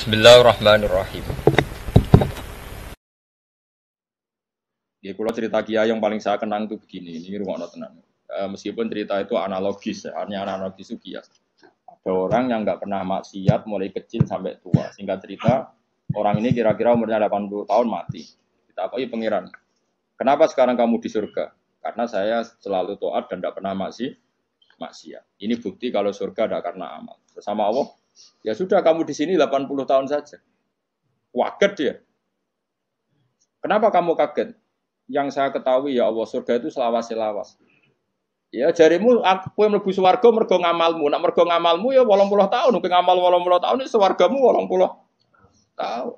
Bismillahirrahmanirrahim. Ya, kalau cerita kiai yang paling saya kenang itu begini, ini rumah tenang. Meskipun cerita itu analogis, ya, artinya analogis itu kias. Ada orang yang nggak pernah maksiat mulai kecil sampai tua. Singkat cerita, orang ini kira-kira umurnya 80 tahun mati. Kita akui pangeran. Kenapa sekarang kamu di surga? Karena saya selalu taat dan tidak pernah maksiat. Ini bukti kalau surga ada karena amal. Bersama Allah, ya sudah kamu di sini 80 tahun saja. Waget dia. Kenapa kamu kaget? Yang saya ketahui ya Allah, surga itu selawas-selawas. Ya jarimu aku yang mlebu swarga mergo ngamalmu. Nak mergo ngamalmu ya 80 tahun, nek ngamal 80 tahun ini swargamu 80 tahun.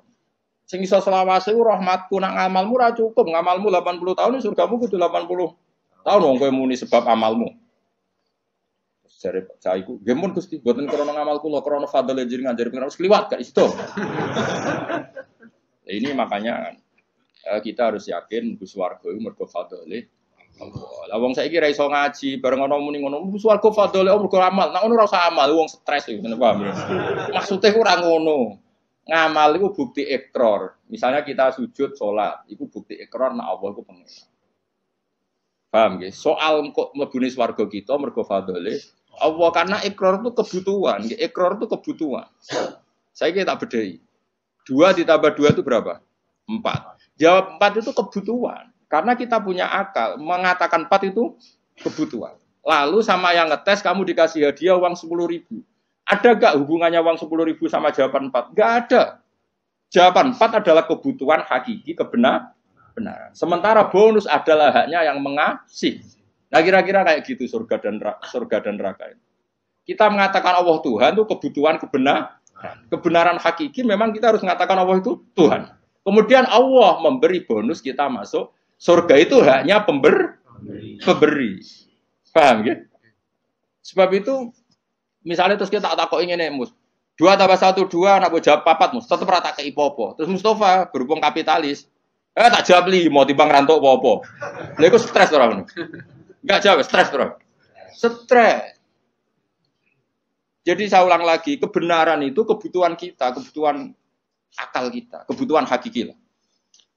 Sing iso selawase ku rahmatku, nak ngamalmu ora cukup. Ngamalmu 80 tahun surgamu kudu 80 tahun wong kowe muni sebab amalmu. Jare saya iku, nggih mun Gusti, mboten krana ngamal kula, krana fadhil jenengan jare pengen kliwat gak iso. Ini makanya kita harus yakin Gus Wargo itu mergo fadhole Allah. Lah wong saiki ra iso ngaji, bareng ana muni ngono, Gus Wargo fadhole Allah mergo amal. Nek ngono ora usah amal, wong stres iki, paham ya? Maksude ku ora ngono. Ngamal iku bukti ikrar. Misalnya kita sujud salat, iku bukti ikrar nek Allah iku pengen. Paham nggih? Soal kok mlebune swarga kita mergo fadhole Allah karena ikrar itu kebutuhan, ikrar itu kebutuhan. Saya tak bedai. 2 ditambah 2 itu berapa? 4. Jawab 4 itu kebutuhan. Karena kita punya akal, mengatakan 4 itu kebutuhan. Lalu sama yang ngetes kamu dikasih hadiah uang 10.000. Ada gak hubungannya uang 10.000 sama jawaban 4? Gak ada. Jawaban 4 adalah kebutuhan hakiki, kebenaran. Sementara bonus adalah haknya yang mengasih. Nah kira-kira kayak gitu surga dan neraka itu. Kita mengatakan Allah Tuhan itu kebutuhan kebenaran hakiki memang kita harus mengatakan Allah itu Tuhan. Kemudian Allah memberi bonus kita masuk surga itu hanya pemberi. Paham ya? Sebab itu misalnya terus kita tak ingin mus 2 tambah 1 2 nak jawab 4 mus tetap rata ke ipopo. Terus Mustafa berhubung kapitalis tak jawab 5 timbang rantuk apa-apa. Lha iku stres ora ngono. Enggak jawab, stres bro. Stres. Jadi saya ulang lagi, kebenaran itu kebutuhan kita, kebutuhan akal kita, kebutuhan hakiki lah.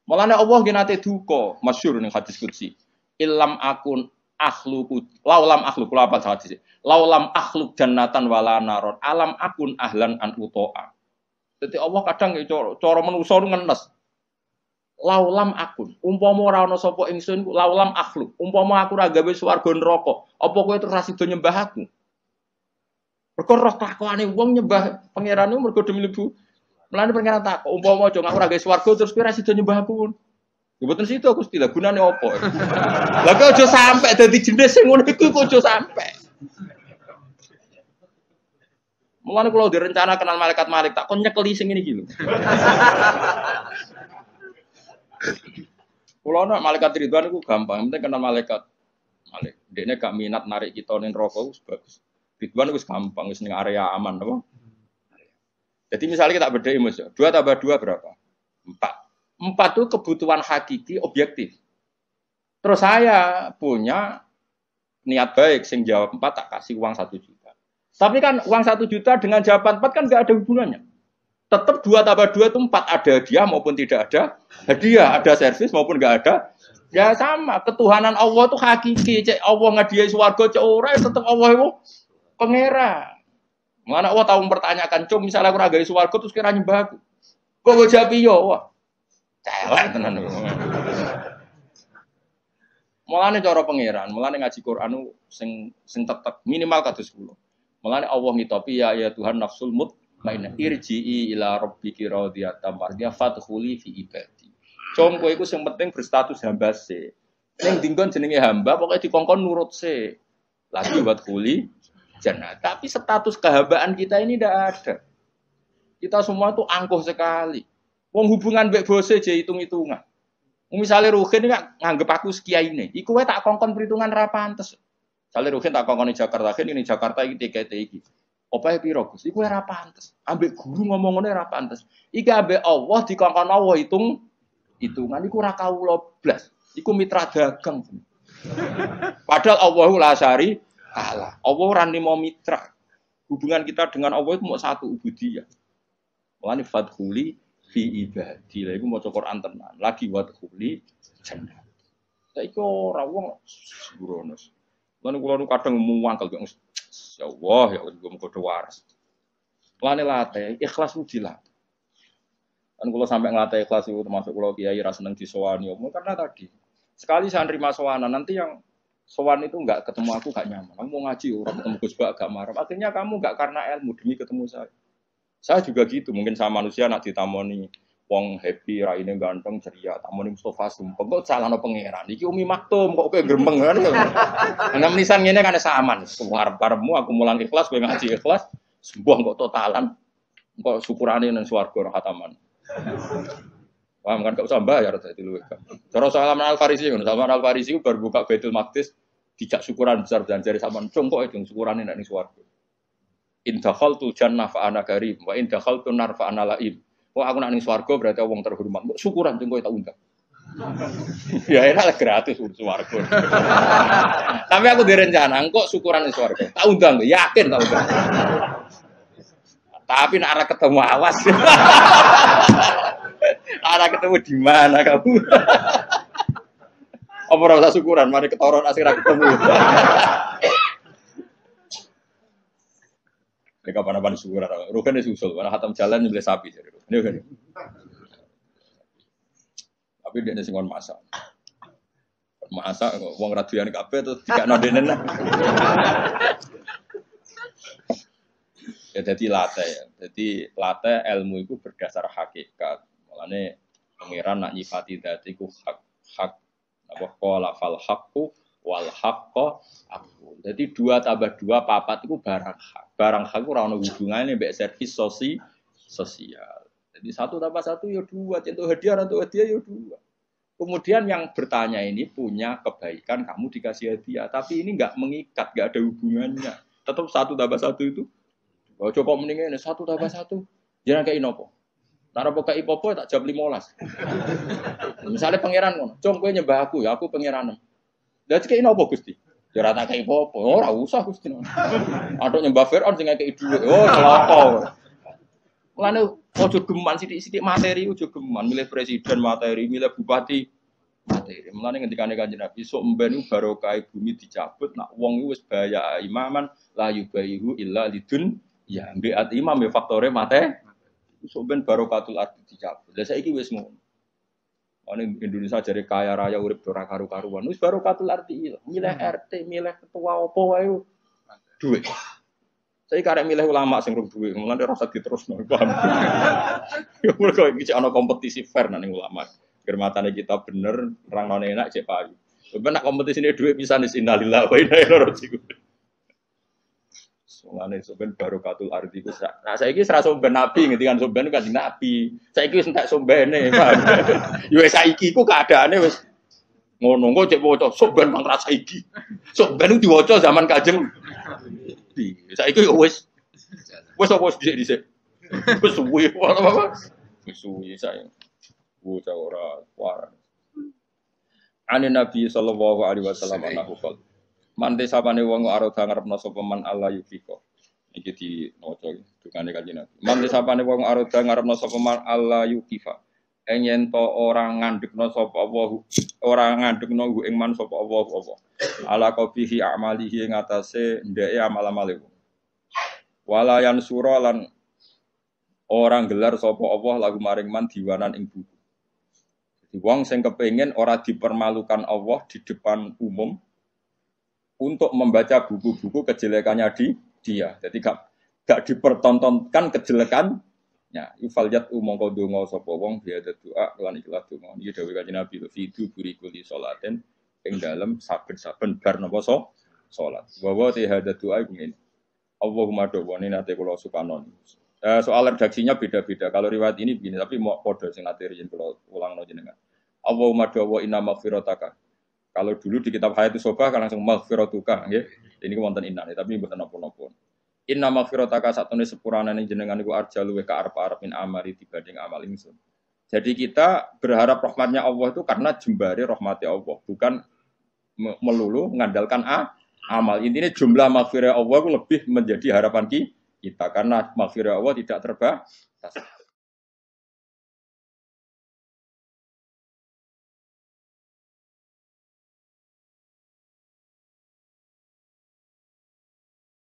Mulane Allah nate duka, masyhur ning hadis qudsi. Illam akun akhluqu, laulam akhluk kula apa hadis. Laulam akhluk jannatan wala naron, alam akun ahlan an utoa. Dadi Allah kadang cara menungso ngenes. Laulam akun, umpama ora ana sapa ingsun laulam akhluk, umpama aku ora gawe swarga neraka, apa kowe terus sida nyembah aku? Mergo roh kelakuane wong nyembah pangeran iku mergo demi mlebu. Mulane pangeran tak, umpama aja aku ora gawe swarga terus kowe ora sida nyembah aku. Ya mboten situ aku istilah gunane apa? Lah kok aja sampe dadi jenis sing ngono iku kok aja sampe. Mulane kula direncana kenal malaikat-malaikat tak kon nyekeli sing ngene iki lho. Kulo nak malaikat Ridwan itu gampang, penting kenal malaikat. Dekne gak minat narik kita ning neraka wis bagus. Ridwan wis gampang, wis ning area aman apa? Jadi misalnya kita bedai Mas, 2 tambah 2 berapa? 4. 4 itu kebutuhan hakiki objektif. Terus saya punya niat baik sing jawab 4 tak kasih uang 1 juta. Tapi kan uang 1 juta dengan jawaban 4 kan enggak ada hubungannya. Tetap 2 tambah 2 itu 4, ada hadiah maupun tidak ada hadiah, ada servis maupun enggak ada. Ya sama, ketuhanan Allah itu hakiki. Cek Allah ngadiai swarga cek ora tetap Allah itu pangeran. Mana Allah tahu mempertanyakan, "Cum, misalnya aku ora gawe swarga terus kira nyembah aku." Kok gue jawab iya, wah. Celek tenan. Mulane cara pangeran, mulane ngaji Quran sing tetep minimal kados kula. Mulane Allah ngitopi ya Tuhan nafsul mutmainnah irji'i ila rabbiki radhiyatan mardiyah fadkhuli fi ibadi. Cung kowe iku sing penting berstatus hamba se. Ning dinggon jenenge hamba pokoke dikongkon nurut se. Lagi buat kuli jannah. Tapi status kehambaan kita ini tidak ada. Kita semua itu angkuh sekali. Wong hubungan mbek bose je hitung-hitungan. Misalnya Ruhin kan nganggep aku sekiyaine. Iku wae tak kongkon perhitungan ra pantes. Misale Ruhin tak kongkon Jakarta, ini Jakarta iki TKT iki. Opahe piro Gus? Iku ora pantes. Ambek guru ngomong ngene ora pantes. Iki ambek Allah dikongkon Allah hitungan iku ora kawula blas. Iku mitra dagang. Padahal Allahu la syari Allah. Allah ora nimo mitra. Hubungan kita dengan Allah itu mau satu ubudiyah. Mulane fadkhuli fi ibadi. Lha iku maca Quran tenan. Lagi wadkhuli jannah. Saiki ora wong sembrono. Lan kula nu kadang muangkel kok ya Allah ya Allah muga waras. Lane late ikhlas udilah. Kan kula sampai ngelatih ikhlas itu termasuk kula kiai ra seneng disowani omong karena tadi sekali saya nerima sowanan nanti yang sowan itu enggak ketemu aku enggak nyaman. Kamu mau ngaji ora ketemu Gus Bak enggak marah. Akhirnya kamu enggak karena ilmu demi ketemu saya. Saya juga gitu, mungkin sama manusia nak ditamoni wong happy, raine ganteng, ceria, tamoni Mustafa sumpeng kok salahno pangeran. Iki Umi Maktum kok kowe gremeng kan. Ana menisan ngene kan saman. Arep-arepmu aku mulang ikhlas, kowe ngaji ikhlas, sembuh kok totalan. Kok syukurane nang swarga ora khataman. Paham kan gak usah bayar dadi luwih. Cara Salman Al-Farisi ngono, Salman Al-Farisi baru buka Baitul Maqdis dijak syukuran besar dan jari sampean congkok itu syukurane nek ning swarga. In dakhaltul jannah fa ana karim wa in dakhaltun nar fa ana laim. Kok aku nak ning swarga berarti wong terhormat. Kok syukuran cengko tak undang. Ya enak gratis swarga. Tapi aku direncana kok syukuran ning swarga. Tak undang, yakin tak undang. Tapi nak arah ketemu awas. Arah ketemu di mana kamu? Apa ora usah syukuran, mari ketoron asik ra ketemu. Nek kapan-kapan syukuran, rukane susul, ana khatam jalan nyembelih sapi jadi. Ini kan. Tapi dia sing kon masak. Masak wong ra doyan kabeh terus dikakno denen. Ya jadi late ilmu itu berdasar hakikat. Mulane pangeran nak nyifati dadi ku hak apa qala fal haqqu wal haqqo aku. Jadi 2 tambah 2 4 itu barang hak. Barang hak ora ono hubungane mbek servis sosial. Jadi 1 tambah 1 ya 2, contoh hadiah atau hadiah ya 2. Kemudian yang bertanya ini punya kebaikan kamu dikasih hadiah, tapi ini enggak mengikat, enggak ada hubungannya. Tetap 1 tambah 1 itu. Oh, coba mendingan 1 tambah 1. Jangan kayak inopo. Nara poka ipopo tak jam 15. Misalnya pangeran ngono, "Cung kowe nyembah aku, ya aku pangeran." Lah cek inopo Gusti? Ya ora tak kayak ipopo. Oh, ora usah Gusti. Atok nyembah Firaun sing ngekeki dhuwit. Oh, celaka. Mulane ojo geman sithik-sithik materi ojo geman, milih presiden materi, milih bupati materi. Mulane ngendikane Kanjeng Nabi, sok mben barokah bumi dicabut, nak wong wis bahaya imaman la yubayihu illa lidun. Ya, ambil imam ya faktore mate. Soben barokatul arti dicabut. Lah saiki wis ngono. Ane Indonesia jare kaya raya urip ora karu-karuan. Wis barokatul arti milih RT, milih ketua opo wae duit. Saiki karek milih ulama sing rung duit, mulane ora usah diterusno, paham. Ya mergo iki ana kompetisi fair nang ulama. Germatane kita bener, rangne enak cek payu. Soben nak kompetisine duit pisan innalillahi wa inna ilaihi raji'un. Mulane soben barokatul ardi ku. Nah saiki wis ra somben nabi ngendikan somben kan nabi. Saiki wis entek sombene, paham. Ya wis saiki ku keadaane wis ngono kok cek waca somben mang ra saiki. Somben diwaca zaman Kanjeng. Saiki wis apa dhisik-dhisik. Wis suwi apa? Wis suwi saiki. Bocah ora waras. Ane Nabi sallallahu alaihi wasallam anahu qol. Mante sapane wong arep ngarepno sapa man Allah yufiko. Iki di maca dukane Kanjeng Nabi. Mante sapane wong arep ngarepno sapa man Allah yukifa. Yen to ora ngandhekno sapa Allah, ora ngandhekno ing man sapa Allah apa. Ala qabihi amalihi ing atase ndeke amal-amale. Wala yansura lan orang gelar sapa Allah lagu maring man diwanan ing buku. Jadi wong sing kepengin ora dipermalukan Allah di depan umum untuk membaca buku-buku kejelekannya dia. Jadi gak dipertontonkan kejelekannya. Ifaliyat mongko donga sapa wong biada doa lan ikhlas donga. Iki dawuh Kanjeng Nabi fidu burikuli salaten ing dalem saben-saben bar napa salat. Wa te hada doa iku ngene. Allahumma do'wani nate kula sukanon. Soal redaksinya beda-beda. Kalau riwayat ini begini, tapi mau padha sing nate riyen kula ulangno jenengan. Allahumma do'wa inna maghfirataka. Kalau dulu di kitab Hayatus Sobah kan langsung maghfiratuka nggih. Ini wonten inane tapi mboten napa-napa. Inna maghfirataka satune sepurane jenengan iku arja luweh ka arep-arep min amali dibanding amal ingsun. Jadi kita berharap rahmatnya Allah itu karena jembare rahmatnya Allah, bukan melulu mengandalkan amal. Intinya jumlah maghfirah Allah itu lebih menjadi harapan kita karena maghfirah Allah tidak terbatas.